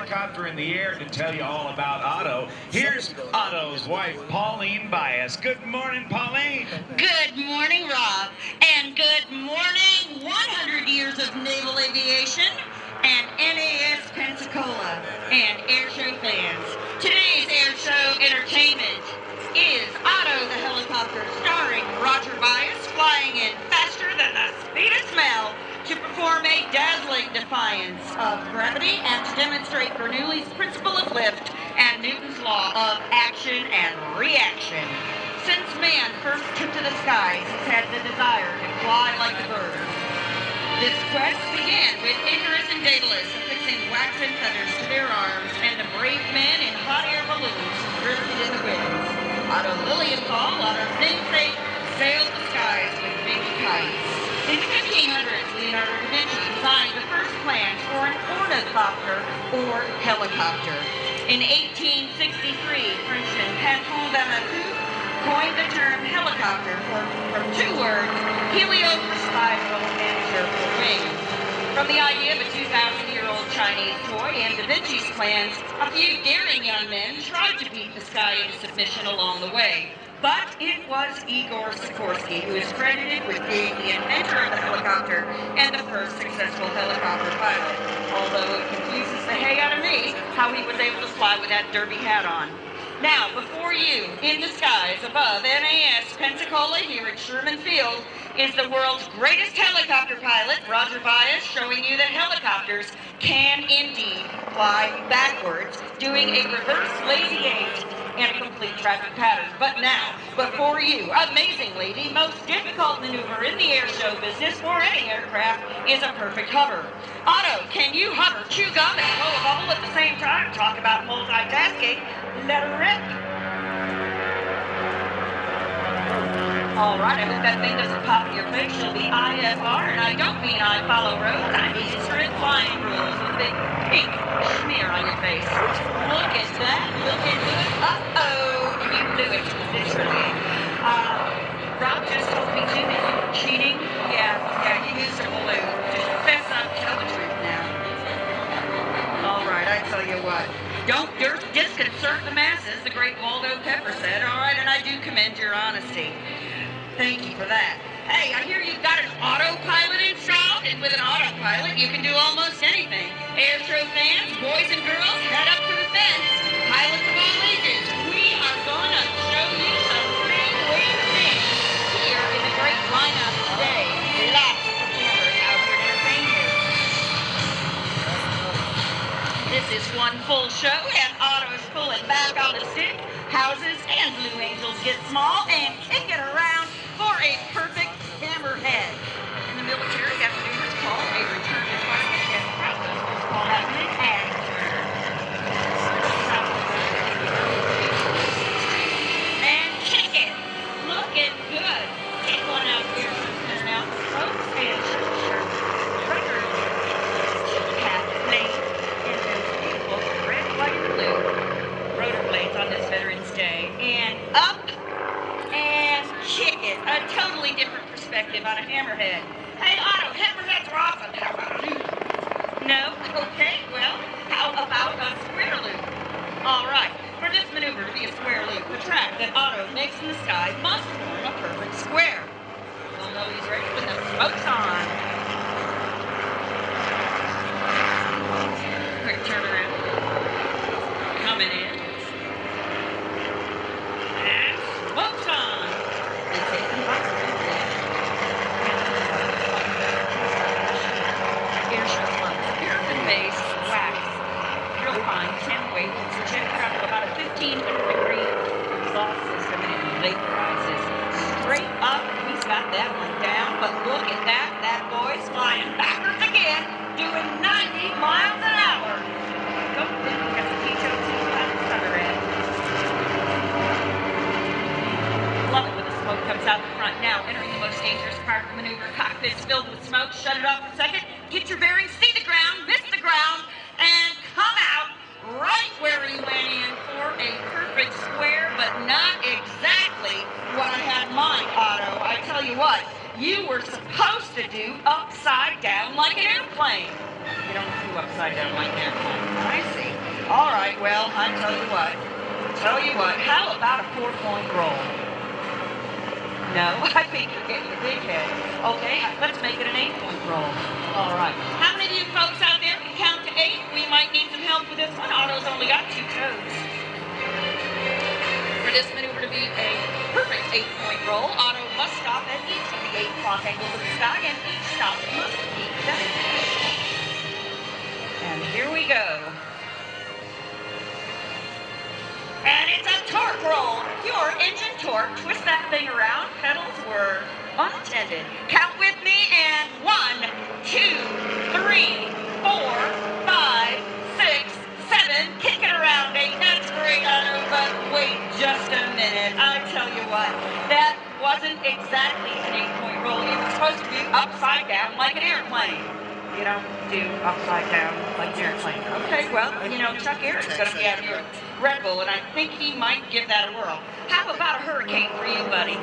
helicopter in the air to tell you all about Otto. Here's Otto's wife, Pauline Buis. Good morning, Pauline. Good morning, Rob. And good morning, 100 years of naval aviation and NAS Pensacola and airshow fans. Today's airshow entertainment is Otto the Helicopter, starring Roger Buis, flying in faster than the speed of smell to perform a dazzling defiance of gravity and to demonstrate Bernoulli's principle of lift and Newton's law of action and reaction. Since man first took to the skies, he's had the desire to fly like the bird. This quest began with Icarus and Daedalus affixing wax and feathers to their arms and the brave men in hot air balloons drifted in the winds. Otto Lilienthal, Otto's namesake, sailed the skies with big kites. In the 1500s, Leonardo da Vinci designed the first plans for an ornithopter or helicopter. In 1863, Frenchman Patron Vamadou coined the term helicopter from two words, helio for spiral and air for wing. From the idea of a 2,000-year-old Chinese toy and Da Vinci's plans, a few daring young men tried to beat the sky into submission along the way. But it was Igor Sikorsky who is credited with being the inventor of the helicopter and the first successful helicopter pilot. Although it confuses the hay out of me how he was able to fly with that derby hat on. Now, before you, in the skies above NAS Pensacola here at Sherman Field, is the world's greatest helicopter pilot, Roger Buis, showing you that helicopters can indeed fly backwards, doing a reverse lazy eight and a complete traffic pattern. But now, before you, amazingly, the most difficult maneuver in the air show business for any aircraft is a perfect hover. Otto, can you hover, chew gum, and blow a bubble at the same time? Talk about multitasking. Let her rip. All right, I hope that thing doesn't pop in your face. You'll be IFR, and I don't mean I follow rules. I mean strict flying rules with a big pink smear on your face. Look at that. Looking good. Uh-oh. You blew it. Literally. Rob just told me, too, that you were cheating. Yeah, you used a balloon. Just fess up. Tell the truth now. All right, I tell you what. Don't disconcert the masses, the great Waldo Pepper said. All right, and I do commend your honesty. Thank you for that. Hey, I hear you've got an autopilot installed, and with an autopilot, you can do almost anything. Airshow fans, boys and girls, head up to the fence. Pilots of all ages, we are going to show you some big wing things here in the great lineup today. Lots of performers out here to entertain you. This is one full show, and Otto's pulling back on the stick. Houses and Blue Angels get small and kick it around for a perfect hammerhead. In the military, you have to do what's called a return to target, and the process is called having an ag return. And kick it. Looking good. Get one out here and out, folks, and sure. Cat blade in those beautiful red, white, and blue rotor blades on this Veterans Day. And up and kick it. A totally different perspective on a hammerhead. Hey, Otto, hammerheads are awesome. How about you? No? Okay, well, how about a square loop? All right, for this maneuver to be a square loop, the track that Otto makes in the sky must form a perfect square. We'll know he's ready when the smoke's on. Quick turnaround. Coming in. And smoke's on. We'll take them back. Airshow lumps, paraffin base, wax, real fine, 10 weight, subjected up to about a 1,500-degree exhaust system, and it vaporizes straight up. He's got that one down, but look at that. That boy's flying backwards again, doing 90 miles an hour. Don't think he has a T-2 on his other end. Love it when the smoke comes out the front. Now, entering the most dangerous part of the maneuver, cockpit's filled with smoke. Shut it off for a second. Get your bearings, see the ground, miss the ground, and come out right where he went in for a perfect square, but not exactly what I had in mind, Otto. I tell you what, you were supposed to do upside down like an airplane. You don't do upside down like an airplane. I see. well, I tell you what, how about a 4-point roll? No, I think you're getting a big head. Okay, let's make it an 8-point roll. All right. How many of you folks out there can count to 8? We might need some help with this one. Otto's only got 2 toes. For this maneuver to be a perfect 8-point roll, Otto must stop at each of the 8 clock angles of the sky, and each stop must be designated. And here we go. And it's a torque roll. Pure engine torque. Twist that thing around. Pedals were untended. Count with me, and 1, 2, 3, 4, 5, 6, 7. Kick it around, 8. That's great, Otto, but wait just a minute. I tell you what, that wasn't exactly an 8-point roll. It was supposed to be upside down like an airplane. You don't do upside down like an airplane. Okay, well, you know, Chuck Aaron's going to be out here at Red Bull, and I think he might give that a whirl. How about a hurricane for you, buddy?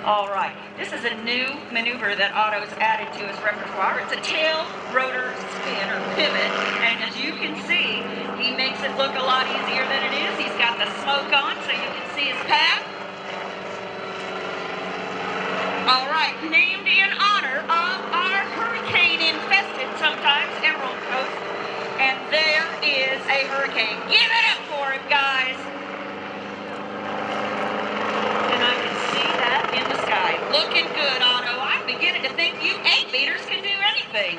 All right, this is a new maneuver that Otto's added to his repertoire. It's a tail rotor spin or pivot, and as you can see, he makes it look a lot easier than it is. He's got the smoke on so you can see his path. All right, named in honor of our hurricane-infested, sometimes, Emerald Coast. And there is a hurricane. Give it up for him, guys. And I can see that in the sky. Looking good, Otto. I'm beginning to think you 8-meters can do anything.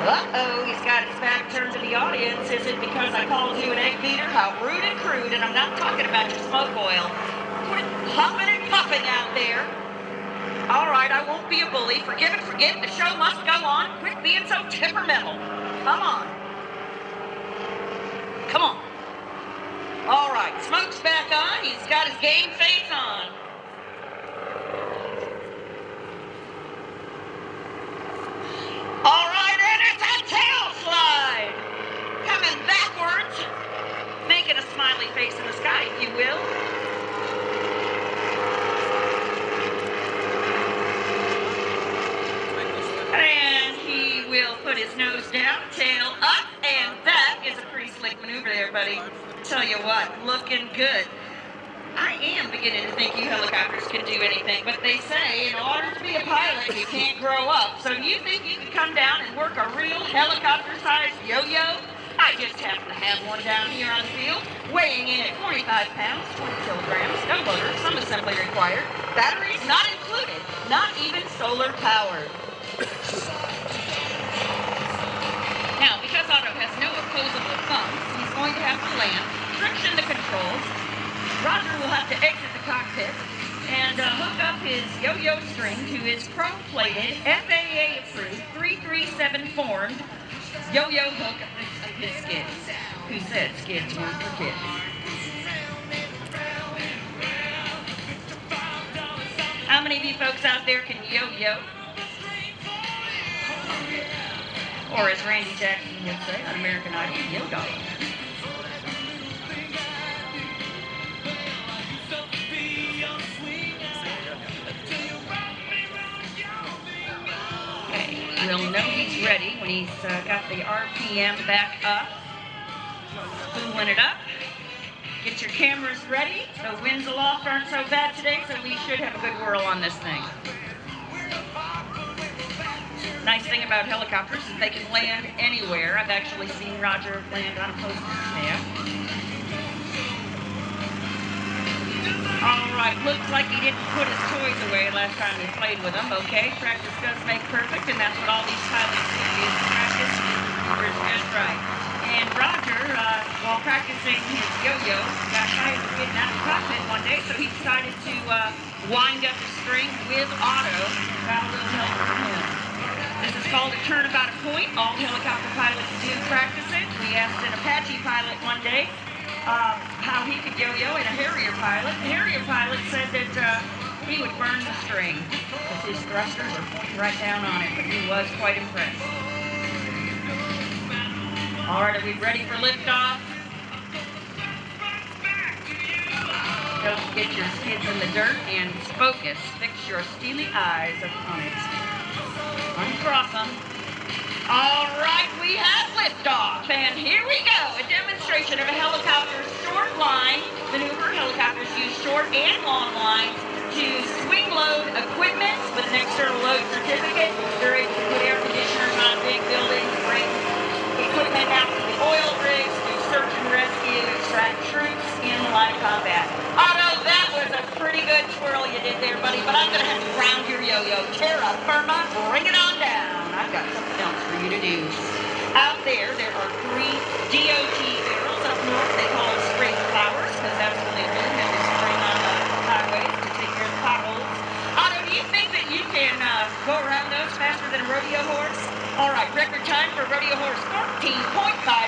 Uh-oh, he's got his back turned to the audience. Is it because I called you an 8-meter? How rude and crude, and I'm not talking about your smoke oil. Quit huffing and puffing out there. All right, I won't be a bully. Forgive and forget. The show must go on. Quit being so temperamental. Come on. Come on. All right, smoke's back on. He's got his game face on. All right, and it's a tail slide. Coming backwards. Making a smiley face in the sky, if you will. And he will put his nose down, tail up, and that is a pretty slick maneuver there, buddy. Tell you what, looking good. I am beginning to think you helicopters can do anything, but they say in order to be a pilot, you can't grow up. So you think you can come down and work a real helicopter-sized yo-yo? I just happen to have one down here on the field, weighing in at 45 pounds, 20 kilograms, no motor, some assembly required, batteries not included, not even solar powered. Now, because Otto has no opposable thumbs, he's going to have to land, friction the controls. Roger will have to exit the cockpit and hook up his yo-yo string to his chrome-plated, FAA-approved, 337 formed yo-yo hook of his skids. Who said skids weren't for kids? How many of you folks out there can yo-yo? Or as Randy Jackson would say on American Idol, yo-dog. Okay, we'll know he's ready when he's got the RPM back up. Spooling it up. Get your cameras ready. The winds aloft aren't so bad today, so we should have a good whirl on this thing. Nice thing about helicopters is they can land anywhere. I've actually seen Roger land on a postage stamp. All right, looks like he didn't put his toys away last time we played with them. Okay, practice does make perfect, and that's what all these pilots do is practice. That's right. And Roger, while practicing his yo-yo, got tired of getting out of the cockpit one day, so he decided to wind up the string with Otto. Got a little help from him. This is called a turnabout a point. All helicopter pilots do practice it. We asked an Apache pilot one day how he could yo-yo, and a Harrier pilot. The Harrier pilot said that he would burn the string because his thrusters are pointing right down on it, but he was quite impressed. All right, are we ready for liftoff? Don't get your skids in the dirt and focus. Fix your steely eyes upon it. Uncross them. All right, we have liftoff. here we go. A demonstration of a helicopter's short line maneuver. Helicopters use short and long lines to swing load equipment with an external load certificate. They're able to put air conditioners on big buildings, bring equipment out to the oil rigs, do search and rescue, extract troops in live combat. Otto, that was a pretty good twirl you did there, buddy, but I'm going to have to ground your yo-yo. Terra firma, bring it on down. I've got something else for you to do. Out there are 3 DOT barrels up north. They call them spring flowers because that's what they do. They just spring on the highways to take care of the potholes. Otto, do you think that you can go around those faster than a rodeo horse? All right, record time for rodeo horse, 14.5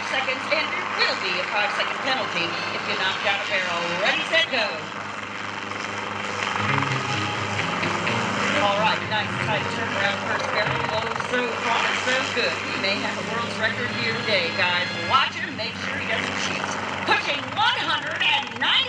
seconds, and there will be a 5-second penalty if you knock down a barrel. Ready, set, go. All right, nice tight turnaround first barrel. So far, so good. We may have a world's record here today, guys. Watch him, make sure he doesn't cheat. Pushing 190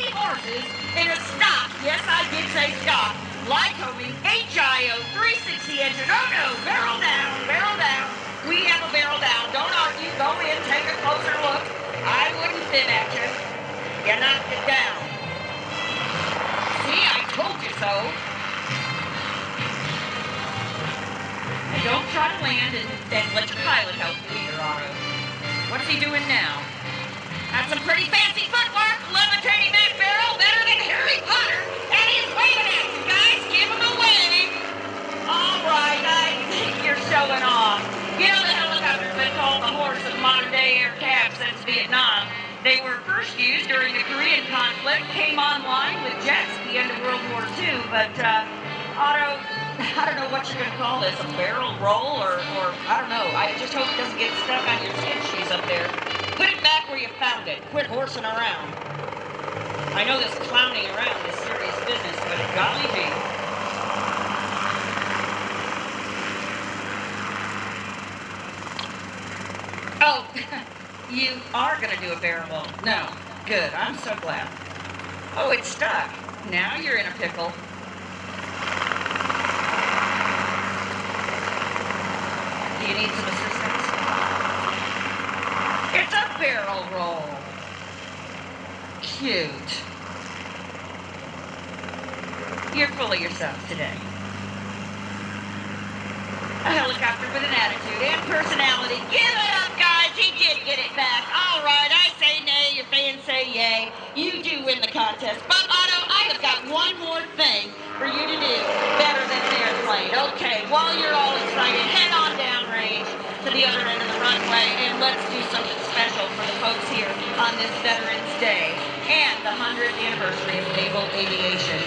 horses in a stock, yes, I did say stock, Lycoming HIO 360 engine. Oh no, barrel down, barrel down. We have a barrel down. Don't argue, go in, take a closer look. I wouldn't fit at you. You knocked it down. See, I told you so. Don't try to land and let your pilot help you either, Otto. What's he doing now? That's some pretty fancy footwork, levitating that barrel better than Harry Potter. And he's waving at you, guys. Give him a wave. All right, I think you're showing off. You know, the helicopter's been called the horse of modern-day air cabs since Vietnam. They were first used during the Korean conflict, came online with jets at the end of World War II, but Otto, I don't know what you're going to call this, a barrel roll or I don't know. I just hope it doesn't get stuck on your skin shoes up there. Put it back where you found it. Quit horsing around. I know this clowning around is serious business, but golly gee. Oh, you are going to do a barrel roll. No. Good. I'm so glad. Oh, it's stuck. Now you're in a pickle. Do you need some assistance? It's a barrel roll. Cute. You're full of yourself today. A helicopter with an attitude and personality. Give it up, guys. He did get it back. All right, I say nay, your fans say yay. You do win the contest. But, Otto, I have got one more thing for you to do better than an airplane. Okay, while you're all excited, head on downrange to the other end of the runway, and let's do something special for the folks here on this Veterans Day and the 100th anniversary of naval aviation.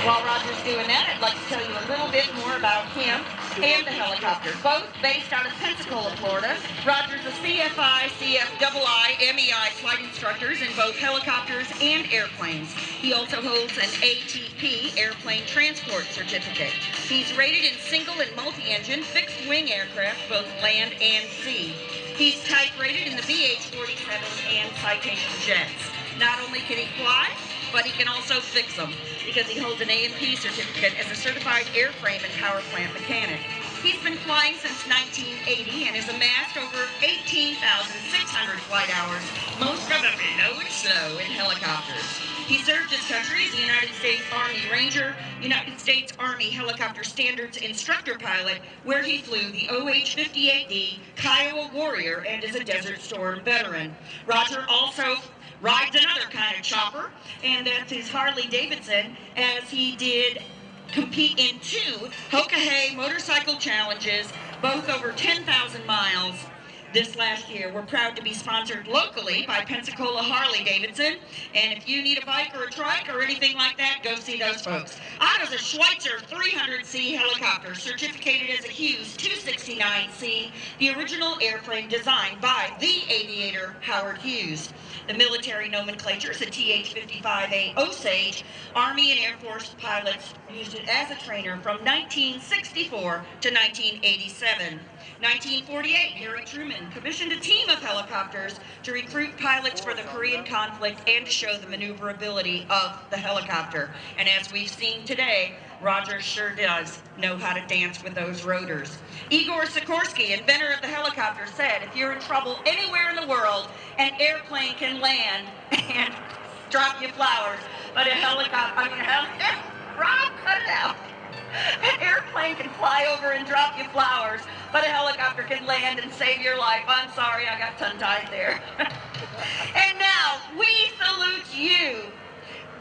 While Roger's doing that, I'd like to tell you a little bit more about him and the helicopter, both based out of Pensacola, Florida. Roger's a CFI, CFII, MEI flight instructors in both helicopters and airplanes. He also holds an ATP, Airplane Transport Certificate. He's rated in single and multi-engine fixed-wing aircraft, both land and sea. He's type-rated in the BH-47 and Citation jets. Not only can he fly, but he can also fix them because he holds an A&P certificate as a certified airframe and power plant mechanic. He's been flying since 1980 and has amassed over 18,600 flight hours, most of them low and slow in helicopters. He served his country as a United States Army Ranger, United States Army Helicopter Standards Instructor Pilot, where he flew the OH-58D Kiowa Warrior and is a Desert Storm veteran. Roger also rides another kind of chopper, and that's his Harley Davidson, as he did compete in 2 Hoka motorcycle challenges, both over 10,000 miles this last year. We're proud to be sponsored locally by Pensacola Harley Davidson, and if you need a bike or a trike or anything like that, go see those folks. Otto's a Schweitzer 300C helicopter, certificated as a Hughes 269C, the original airplane designed by the aviator Howard Hughes. The military nomenclature is a TH-55A Osage. Army and Air Force pilots used it as a trainer from 1964 to 1987. 1948, Harry Truman commissioned a team of helicopters to recruit pilots for the Korean conflict and to show the maneuverability of the helicopter. And as we've seen today, Roger sure does know how to dance with those rotors. Igor Sikorsky, inventor of the helicopter, said, if you're in trouble anywhere in the world, an airplane can land and drop you flowers, but a helicopter, Rob, cut it out. An airplane can fly over and drop you flowers, but a helicopter can land and save your life. I'm sorry, I got tongue-tied there. And now, we salute you,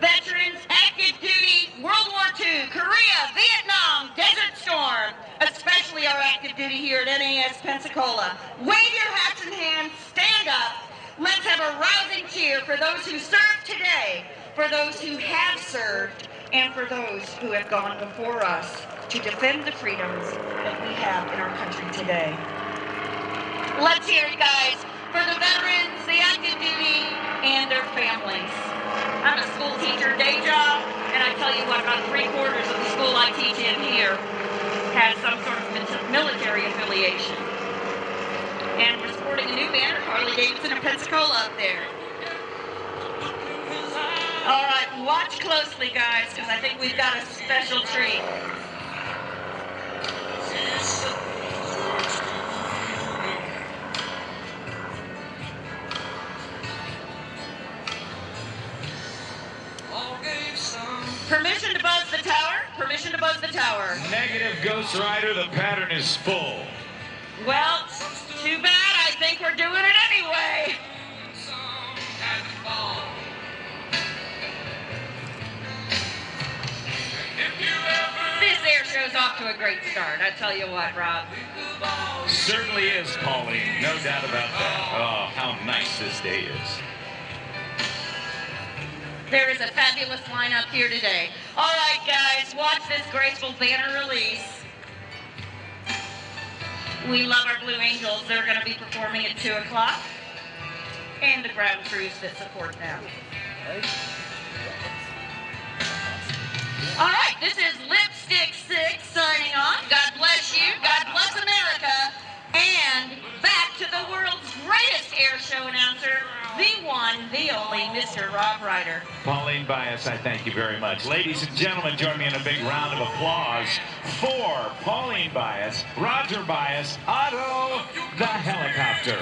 veterans, active duty, World War II, Korea, Vietnam, Desert Storm, especially our active duty here at NAS Pensacola. Wave your hats and hands, stand up. Let's have a rousing cheer for those who serve today, for those who have served, and for those who have gone before us to defend the freedoms that we have in our country today. Let's hear it, guys, for the veterans, the active duty, and their families. I'm a school teacher, day job, and I tell you what, about 3/4 of the school I teach in here has some sort of military affiliation. And we're sporting a new banner, Harley Davidson of Pensacola up there. All right, watch closely, guys, because I think we've got a special treat. Permission to buzz the tower. Permission to buzz the tower. Negative, Ghost Rider. The pattern is full. Well, too bad. I think we're doing it anyway. This air show's off to a great start. I tell you what, Rob. Certainly is, Pauline. No doubt about that. Oh, how nice this day is. There is a fabulous lineup here today. All right, guys, watch this graceful banner release. We love our Blue Angels. They're going to be performing at 2 o'clock. And the ground crews that support them. All right, this is Lipstick 6 signing off. God bless you. God bless America. And back to the world's greatest air show announcer, the one, the only, Mr. Rob Ryder. Pauline Bias, I thank you very much. Ladies and gentlemen, join me in a big round of applause for Pauline Bias, Roger Bias, Otto the Helicopter.